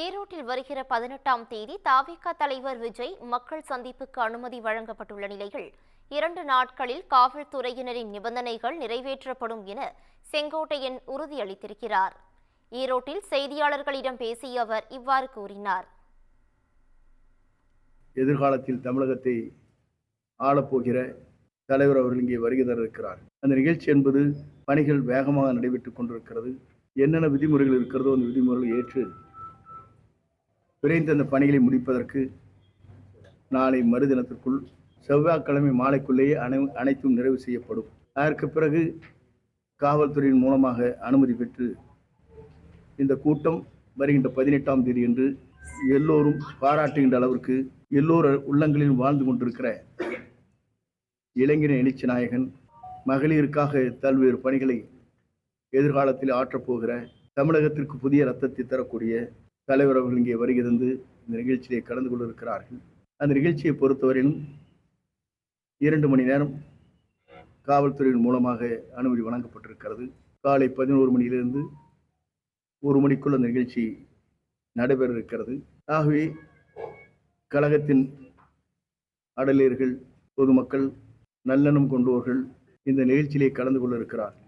ஈரோட்டில் வருகிற 18ஆம் தேதி தவிக தலைவர் விஜய் மக்கள் சந்திப்புக்கு அனுமதி வழங்கப்பட்டுள்ள நிலையில் 2 நாட்களில் காவல்துறையினரின் நிபந்தனைகள் நிறைவேற்றப்படும் என செங்கோட்டையன் உறுதியளித்திருக்கிறார். ஈரோட்டில் செய்தியாளர்களிடம் பேசிய அவர் இவ்வாறு கூறினார். எதிர்காலத்தில் தமிழகத்தை ஆளப்போகிற தலைவர் அவர்கள் இங்கே வருகை தர இருக்கிறார். அந்த நிகழ்ச்சி என்பது பணிகள் வேகமாக நடைபெற்றுக் கொண்டிருக்கிறது. என்னென்ன விதிமுறைகள் இருக்கிறதோ அந்த விதிமுறைகளை ஏற்று விரைந்து அந்த பணிகளை முடிப்பதற்கு நாளை மறுதினத்திற்குள் செவ்வாய்க்கிழமை மாலைக்குள்ளேயே அனைத்தும் நிறைவு செய்யப்படும். அதற்கு பிறகு காவல்துறையின் மூலமாக அனுமதி பெற்று இந்த கூட்டம் வருகின்ற 18ஆம் தேதி என்று எல்லோரும் பாராட்டுகின்ற அளவிற்கு எல்லோரு உள்ளங்களிலும் வாழ்ந்து கொண்டிருக்கிற இளைஞர் எழுச்சி நாயகன் மகளிருக்காக பல்வேறு பணிகளை எதிர்காலத்தில் ஆற்றப்போகிற தமிழகத்திற்கு புதிய ரத்தத்தை தரக்கூடிய தலைவர் அவர்கள் இங்கே வருகை தந்து இந்த நிகழ்ச்சியை கலந்து கொண்டிருக்கிறார்கள். அந்த நிகழ்ச்சியை பொறுத்தவரையிலும் 2 மணி நேரம் காவல்துறையின் மூலமாக அனுமதி வழங்கப்பட்டிருக்கிறது. காலை 11 மணியிலிருந்து 1 மணிக்குள் அந்த நிகழ்ச்சி நடைபெற இருக்கிறது. ஆகவே கழகத்தின் அடலியர்கள், பொதுமக்கள், நல்லெண்ணம் கொண்டவர்கள் இந்த நிகழ்ச்சியிலே கலந்து கொள்ள இருக்கிறார்கள்.